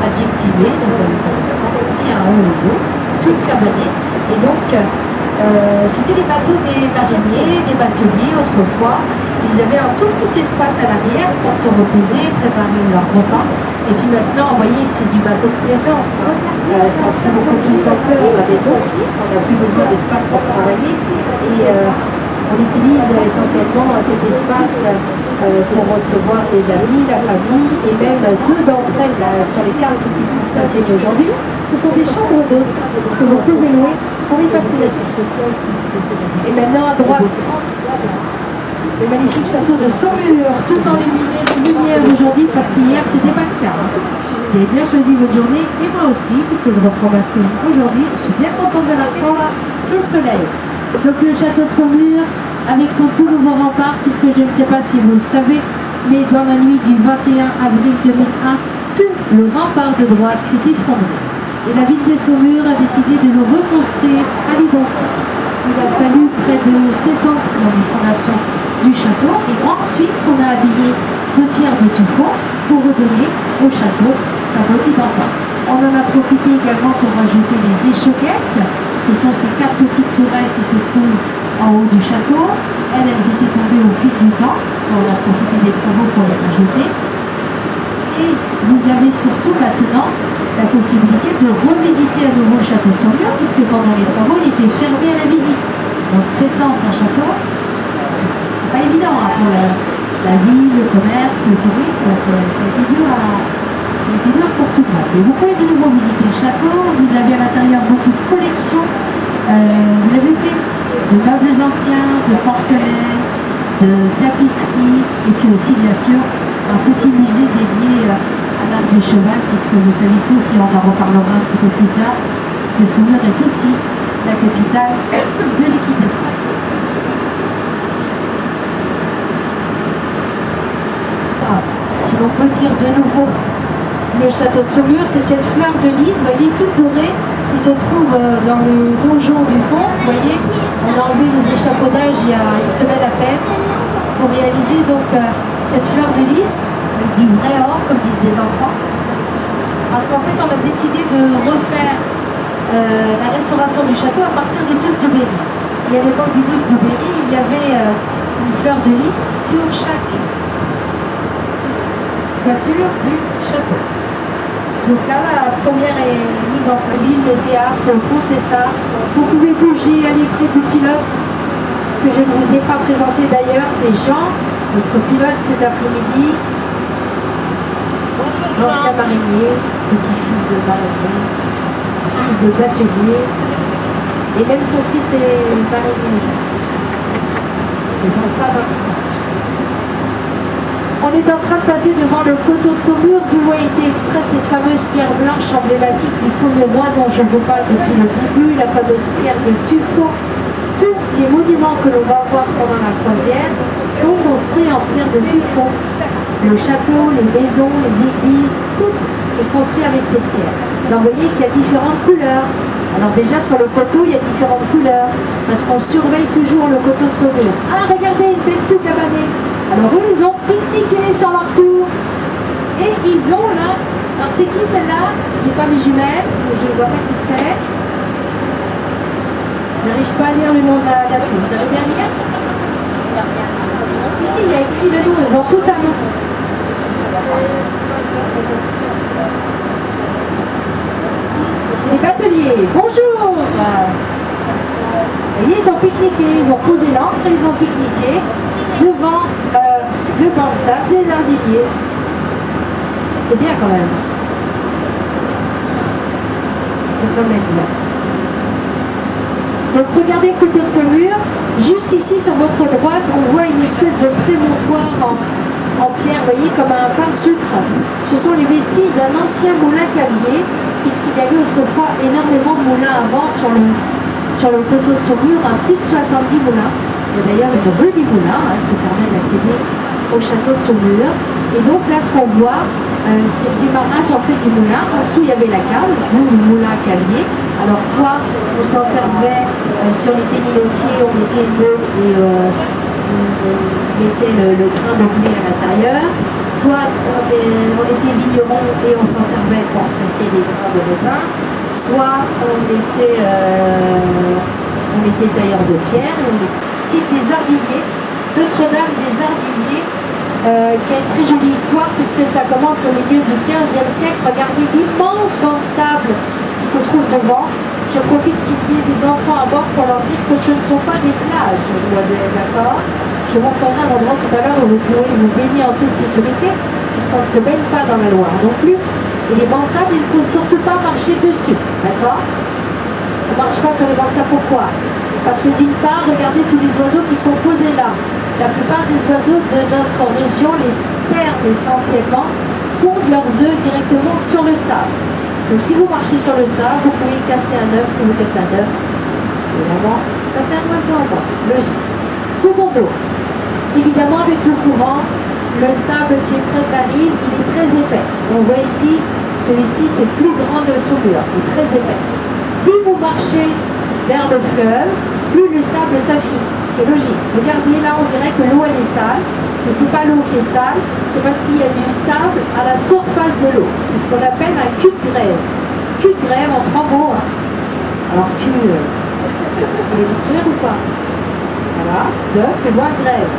adjectivé, donc ici à un haut niveau, tous cabanés. Et donc, c'était les bateaux des mariniers, des bateliers autrefois. Ils avaient un tout petit espace à l'arrière pour se reposer, préparer leur repas. Et puis maintenant, vous voyez, c'est du bateau de plaisance. Ça prend beaucoup plus d'ampleur à des aussi. On n'a plus besoin d'espace pour travailler. Et on utilise essentiellement cet espace pour recevoir les amis, la famille, et même deux d'entre elles là, sur les cartes qui sont stationnées aujourd'hui. Ce sont des chambres d'hôtes que vous pouvez louer pour y passer la nuit. Et maintenant à droite, le magnifique château de Saumur, tout enluminé de lumière aujourd'hui, parce qu'hier c'était pas le cas. Vous avez bien choisi votre journée, et moi aussi, puisque je reprends ma série aujourd'hui. Je suis bien contente de la prendre sous le soleil. Donc le château de Saumur, avec son tout nouveau rempart, puisque je ne sais pas si vous le savez, mais dans la nuit du 21 avril 2001, tout le rempart de droite s'est effondré. Et la ville de Saumur a décidé de le reconstruire à l'identique. Il a fallu près de 7 ans dans les fondations du château, et ensuite on a habillé de pierres de tuffeau pour redonner au château sa beauté d'antan. On en a profité également pour rajouter les échauquettes. Ce sont ces 4 petites tourelles qui se trouvent en haut du château. Elles étaient tombées au fil du temps. On a profité des travaux pour les rajouter. Et vous avez surtout maintenant la possibilité de revisiter à nouveau le château de Saumur, puisque pendant les travaux, il était fermé à la visite. Donc 7 ans sans château, c'est pas évident hein, pour la vie, le commerce, le tourisme, ça a été dur pour tout le monde. Mais vous pouvez de nouveau visiter le château, vous avez à l'intérieur beaucoup de collections, vous l'avez fait, de meubles anciens, de porcelaine, de tapisserie, et puis aussi bien sûr un petit musée dédié à l'art du cheval, puisque vous savez tous, et on en reparlera un petit peu plus tard, que Saumur est aussi la capitale de l'équitation. Si l'on peut dire de nouveau le château de Saumur, c'est cette fleur de lys, vous voyez, toute dorée, qui se trouve dans le donjon du fond. Vous voyez, on a enlevé les échafaudages il y a une semaine à peine pour réaliser donc cette fleur de lys, avec du vrai or, comme disent les enfants. Parce qu'en fait, on a décidé de refaire la restauration du château à partir du duc de Berry. Et à l'époque du duc de Berry, il y avait une fleur de lys sur chaque toiture du château. Donc là, la première est mise en place. Le théâtre, le pont César. Vous pouvez bouger, aller près du pilote, que je ne vous ai pas présenté d'ailleurs, c'est Jean, notre pilote cet après-midi. L'ancien marinier, petit-fils de marinier, fils de batelier, et même son fils est marinier. Ils ont ça dans le sang. On est en train de passer devant le coteau de Saumur, d'où a été extrait cette fameuse pierre blanche emblématique du Saumurois dont je vous parle depuis le début, la fameuse pierre de Tuffeau. Tous les monuments que l'on va voir pendant la croisière sont construits en pierre de Tuffeau. Le château, les maisons, les églises, tout est construit avec cette pierre. Alors vous voyez qu'il y a différentes couleurs. Alors déjà sur le coteau, il y a différentes couleurs, parce qu'on surveille toujours le coteau de Saumur. Ah, regardez, une belle tout cabanée. Alors eux, ils ont pique-niqué sur leur tour. Et ils ont là, alors c'est qui celle-là? J'ai pas mes jumelles, je ne vois pas qui c'est. J'arrive pas à lire le nom de la tour. Vous arrivez à lire? Si, il y a écrit le nom, ils ont tout un nom. C'est des bateliers. Bonjour. Et ils ont pique-niqué, ils ont posé l'encre et ils ont pique-niqué devant le banc de sable des Ardilliers. C'est bien quand même. C'est quand même bien. Donc regardez le coteau de Saumur. Juste ici sur votre droite, on voit une espèce de prémontoire en pierre, vous voyez, comme un pain de sucre. Ce sont les vestiges d'un ancien moulin cavier, puisqu'il y avait autrefois énormément de moulins avant sur le coteau de Saumur, plus de 70 moulins. Il y a d'ailleurs une rue du moulin qui permet d'accéder au château de Saumur. Et donc là, ce qu'on voit, c'est le démarrage en fait du moulin. En dessous, il y avait la cave, d'où le moulin cavier. Alors soit on s'en servait si on était minotier, on mettait une meule et on mettait le grain de blé à l'intérieur, soit on était vigneron et on s'en servait pour presser les grains de raisin, soit on était tailleur de pierre et on site des Ardilliers, Notre-Dame des Ardilliers, qui a une très jolie histoire puisque ça commence au milieu du XVe siècle. Regardez l'immense banc de sable qui se trouve devant. Je profite qu'il y ait des enfants à bord pour leur dire que ce ne sont pas des plages, mademoiselle, d'accord? Je vous montrerai un endroit tout à l'heure où vous pourrez vous baigner en toute sécurité puisqu'on ne se baigne pas dans la Loire non plus. Et les bancs de sable, il ne faut surtout pas marcher dessus, d'accord? On ne marche pas sur les bancs de sable, pourquoi? Parce que d'une part, regardez tous les oiseaux qui sont posés là. La plupart des oiseaux de notre région, les sternes essentiellement, pondent leurs œufs directement sur le sable. Donc si vous marchez sur le sable, vous pouvez casser un œuf. Si vous cassez un œuf, évidemment, ça fait un oiseau en moins. Logique. Secondo, évidemment avec le courant, le sable qui est près de la rive, il est très épais. On voit ici, celui-ci c'est plus grand de saumure, il est très épais. Plus vous marchez vers le fleuve, plus le sable s'affine, ce qui est logique. Regardez là, on dirait que l'eau elle est sale, mais c'est pas l'eau qui est sale, c'est parce qu'il y a du sable à la surface de l'eau. C'est ce qu'on appelle un cul de grève. Cul de grève en 3 mots. Hein. Alors cul, vous savez l'écrire ou pas? Voilà, plus loin grève.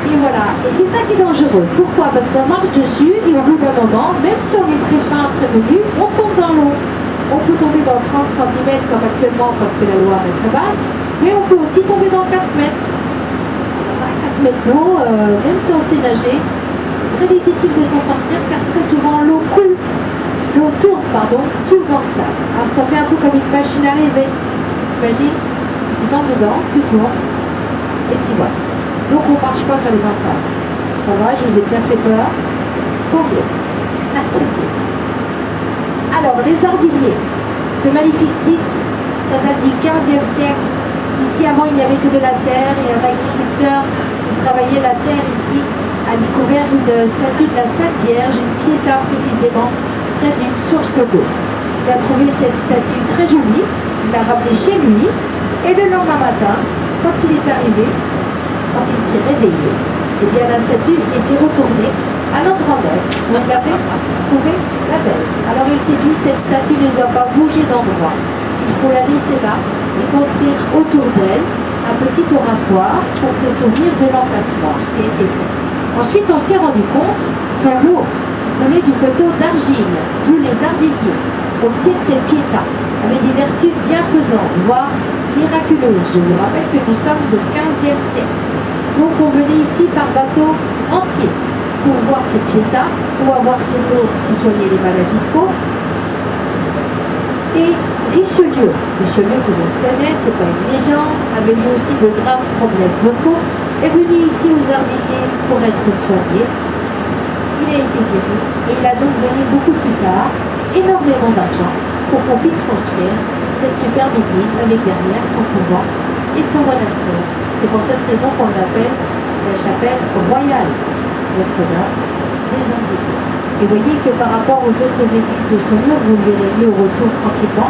Et voilà, et c'est ça qui est dangereux. Pourquoi? Parce qu'on marche dessus et au bout d'un moment, même si on est très fin, très menu, on tombe dans l'eau. On peut tomber dans 30 cm comme actuellement parce que la Loire est très basse, mais on peut aussi tomber dans 4 mètres. 4 mètres d'eau, même si on sait nager, c'est très difficile de s'en sortir car très souvent l'eau coule, l'eau tourne, pardon, sous le banc de sable. Alors ça fait un peu comme une machine à laver. T'imagines? Tu tombes dedans, tu tournes, et puis voilà. Donc on ne marche pas sur les bancs de sable. Ça va, je vous ai bien fait peur. Tombez. Assez vite. Alors, les Ardilliers, ce magnifique site, ça date du XVe siècle. Ici, avant, il n'y avait que de la terre et un agriculteur qui travaillait la terre ici a découvert une statue de la Sainte Vierge, une piéta précisément, près d'une source d'eau. Il a trouvé cette statue très jolie, il l'a ramenée chez lui, et le lendemain matin, quand il est arrivé, quand il s'est réveillé, eh bien la statue était retournée à l'endroit même où il avait trouvé la belle. Alors il s'est dit, cette statue ne doit pas bouger d'endroit. Il faut la laisser là et construire autour d'elle un petit oratoire pour se souvenir de l'emplacement, ce qui a été fait. Ensuite, on s'est rendu compte que l'eau qui venait du coteau d'argile, d'où les Ardilliers, au pied de cette piéta, avait des vertus bienfaisantes, voire miraculeuses. Je vous rappelle que nous sommes au XVe siècle. Donc on venait ici par bateau entier pour voir cette piéta ou avoir cette eau qui soignait les maladies de peau. Et Richelieu, tout le monde connaît, c'est pas une légende, avait lui aussi de graves problèmes de peau, est venu ici aux Ardilliers pour être soigné. Il a été guéri et il a donc donné beaucoup plus tard énormément d'argent pour qu'on puisse construire cette superbe église avec derrière son couvent et son monastère. C'est pour cette raison qu'on l'appelle la chapelle royale Notre-Dame des Ardilliers. Et vous voyez que par rapport aux autres églises de Saumur, vous le verrez mieux au retour tranquillement,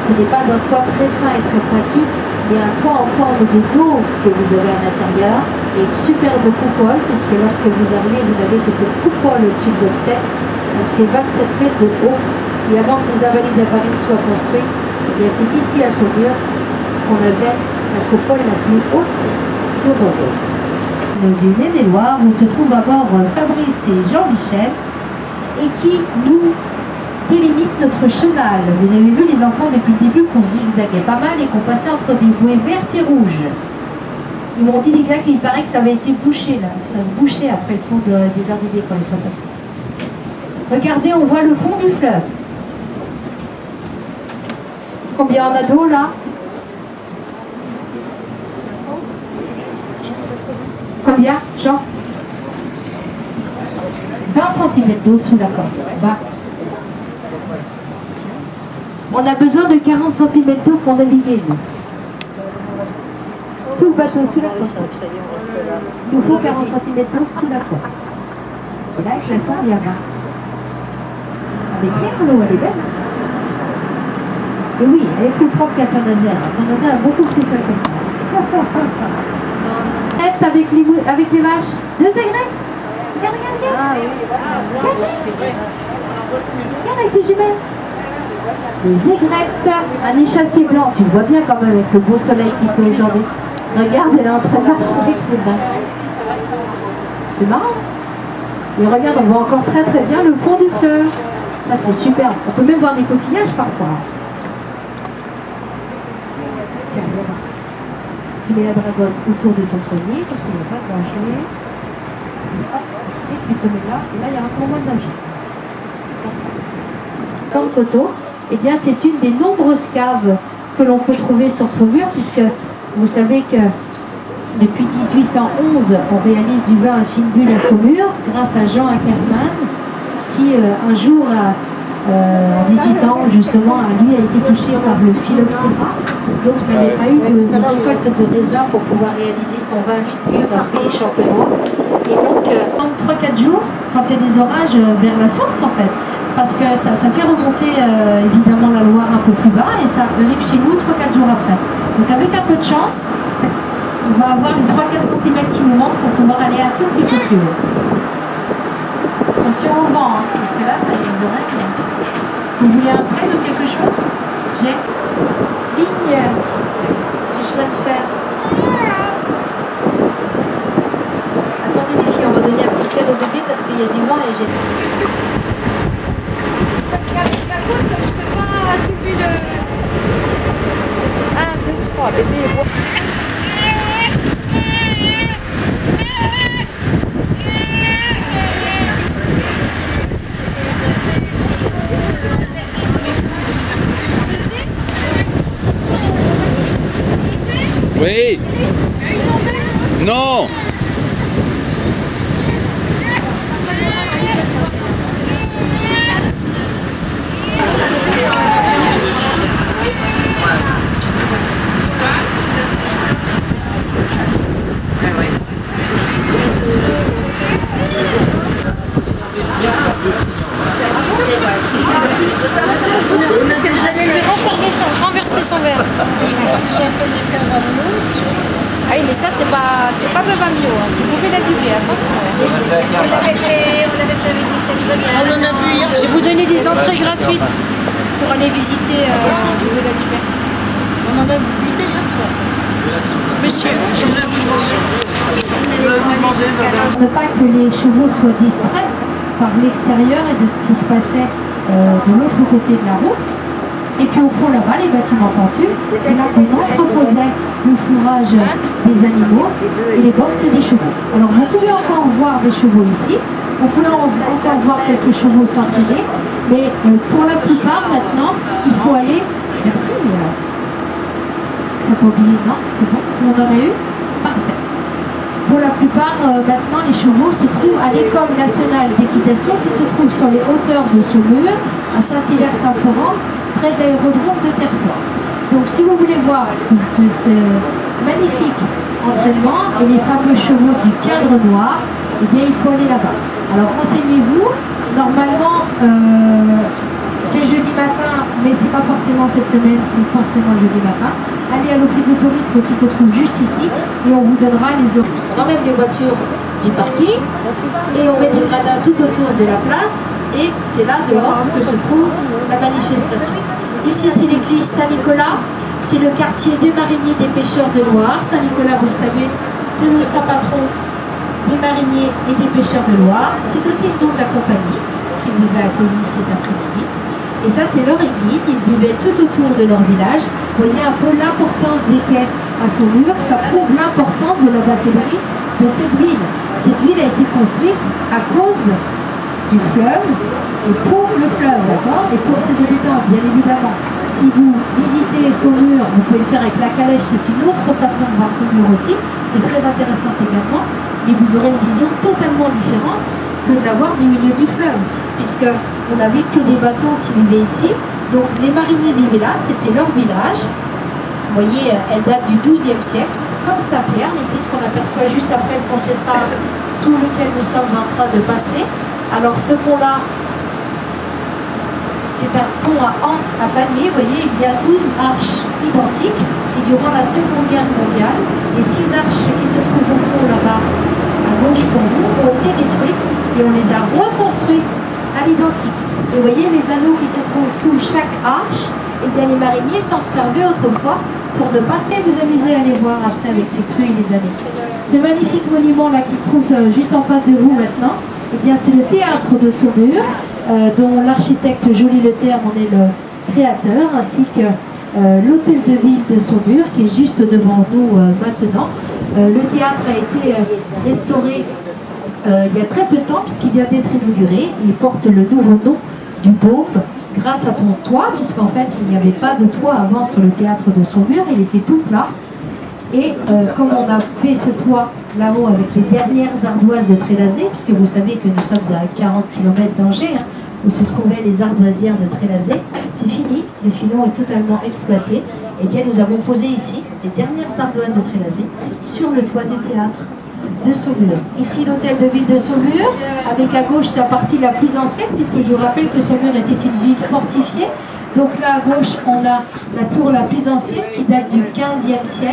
ce n'est pas un toit très fin et très pointu, mais un toit en forme de dôme que vous avez à l'intérieur et une superbe coupole, puisque lorsque vous arrivez, vous n'avez que cette coupole au-dessus de votre tête. Elle fait 27 mètres de haut. Et avant que les Invalides de Paris soient construits, c'est ici à Saumur qu'on avait la coupole la plus haute d'Europe. Du Maine-et-Loire, où se trouvent à bord Fabrice et Jean-Michel, et qui nous délimite notre chenal. Vous avez vu les enfants depuis le début qu'on zigzaguait pas mal et qu'on passait entre des bouées vertes et rouges. Ils m'ont dit les gars qu'il paraît que ça avait été bouché là, ça se bouchait après le pont des Ardilliers quand ils sont passés. Regardez, on voit le fond du fleuve. Combien on a d'eau là? Combien, Jean? 20 cm d'eau sous la corde. Bah. On a besoin de 40 cm d'eau pour naviguer, nous. Sous le bateau, sous la corde. Il nous faut 40 cm d'eau sous la corde. Et là, avec la sonde, il y a 20. Elle est claire, l'eau, elle est belle. Et oui, elle est plus propre qu'à Saint-Nazaire. Saint-Nazaire est beaucoup plus seule que ça. Avec les vaches. 2 aigrettes. Regarde, regarde, regarde. Regarde avec tes jumelles. 2 aigrettes. Un échassier blanc. Tu le vois bien quand même avec le beau soleil qu'il fait aujourd'hui. Regarde, elle est en train de marcher avec les vaches. C'est marrant. Et regarde, on voit encore très très bien le fond du fleuve. Ça c'est super. On peut même voir des coquillages parfois. Tiens, viens. Tu mets la dragonne autour de ton poignet, comme ça il n'y a pas de danger. Hop, et tu te mets là, et là il y a encore moins de danger. Comme ça. Comme Toto, eh bien c'est une des nombreuses caves que l'on peut trouver sur Saumur, puisque vous savez que depuis 1811, on réalise du vin à fine bulle à Saumur, grâce à Jean Ackermann, qui un jour, en 1811 justement, lui a été touché par le phylloxéra, donc n'avait pas eu de récolte de raisin pour pouvoir réaliser son vin à fine bulle dans le pays champenois. Et donc, en 3-4 jours, quand il y a des orages, vers la source en fait, parce que ça fait remonter évidemment la Loire un peu plus bas, et ça arrive chez nous 3-4 jours après. Donc avec un peu de chance, on va avoir les 3-4 cm qui nous manquent pour pouvoir aller un tout petit peu plus haut. Attention au vent, hein, parce que là, ça y est, les oreilles. Vous voulez un plaid ou quelque chose? J'ai ligne du chemin de fer. Attendez les filles, on va donner un petit plaid au bébé parce qu'il y a du vent et j'ai... Parce qu'avec la côte, je peux pas soulever le... 1, 2, 3, bébé. Oui. Non. Renverser son verre. Ah oui, mais ça, c'est pas Bevamio, hein, c'est Bouvet la Duguay, attention. On l'avait fait avec Michel Ivonier. On en a bu hier. Je vais vous donner des entrées gratuites pour aller visiter Bouvet la Duguay. On en a buté hier soir. Monsieur. Ne pas que les chevaux soient distraits par l'extérieur et de ce qui se passait de l'autre côté de la route. Et puis au fond là-bas, les bâtiments pentus, c'est là qu'on entreposait le fourrage des animaux et les boxes des chevaux. Alors vous pouvez encore voir des chevaux ici, vous pouvez encore voir quelques chevaux s'entraîner, mais pour la plupart maintenant, il faut aller... Merci. T'as pas oublié? Non, c'est bon, on en a eu? Parfait. Pour la plupart, maintenant, les chevaux se trouvent à l'École nationale d'équitation qui se trouve sur les hauteurs de Saumur, à Saint-Hilaire-Saint-Florent, près de l'aérodrome de Terrefoy. Donc si vous voulez voir ce magnifique entraînement et les fameux chevaux du cadre noir, eh bien il faut aller là-bas. Alors renseignez-vous, normalement c'est le jeudi matin, mais c'est pas forcément cette semaine, c'est forcément le jeudi matin. Allez à l'office de tourisme qui se trouve juste ici et on vous donnera les horaires. On enlève les voitures du parking et on met des gradins tout autour de la place et c'est là dehors que se trouve la manifestation. Ici c'est l'église Saint-Nicolas, c'est le quartier des mariniers des pêcheurs de Loire. Saint-Nicolas, vous le savez, c'est le saint patron des mariniers et des pêcheurs de Loire. C'est aussi le nom de la compagnie qui vous a accueillis cet après-midi. Et ça c'est leur église, ils vivaient tout autour de leur village. Vous voyez un peu l'importance des quais à Saumur, ça prouve l'importance de la batellerie de cette ville. Cette ville a été construite à cause du fleuve et pour le fleuve, d'accord, et pour ses habitants, bien évidemment. Si vous visitez Saumur, vous pouvez le faire avec la calèche, c'est une autre façon de voir Saumur aussi, qui est très intéressante également, mais vous aurez une vision totalement différente que de la voir du milieu du fleuve, puisque on n'avait que des bateaux qui vivaient ici, donc les mariniers vivaient là, c'était leur village. Vous voyez, elle date du XIIe siècle, comme Saint-Pierre, l'église qu'on aperçoit juste après le pont Cessard, sous lequel nous sommes en train de passer. Alors ce pont-là, C'est un pont à anse à palmiers. Vous voyez, il y a 12 arches identiques. Et durant la Seconde Guerre mondiale, les 6 arches qui se trouvent au fond là-bas, à gauche pour vous, ont été détruites et on les a reconstruites à l'identique. Et vous voyez les anneaux qui se trouvent sous chaque arche. Et bien les mariniers s'en servaient autrefois pour ne pas se vous amuser à les voir après avec les crues et les années. Ce magnifique monument là qui se trouve juste en face de vous maintenant, eh bien c'est le théâtre de Saumur, dont l'architecte Joly Le Terme en est le créateur, ainsi que l'hôtel de ville de Saumur qui est juste devant nous maintenant. Le théâtre a été restauré il y a très peu de temps puisqu'il vient d'être inauguré. Il porte le nouveau nom du dôme grâce à ton toit, puisqu'en fait il n'y avait pas de toit avant sur le théâtre de Saumur, il était tout plat. Et comme on a fait ce toit là-haut avec les dernières ardoises de Trélazé, puisque vous savez que nous sommes à 40 km d'Angers, hein, où se trouvaient les ardoisières de Trélazé, c'est fini, les filons est totalement exploité. Et bien nous avons posé ici les dernières ardoises de Trélazé sur le toit du théâtre de Saumur. Ici l'hôtel de ville de Saumur, avec à gauche sa partie la plus ancienne, puisque je vous rappelle que Saumur était une ville fortifiée. Donc là à gauche on a la tour la plus ancienne qui date du 15e siècle.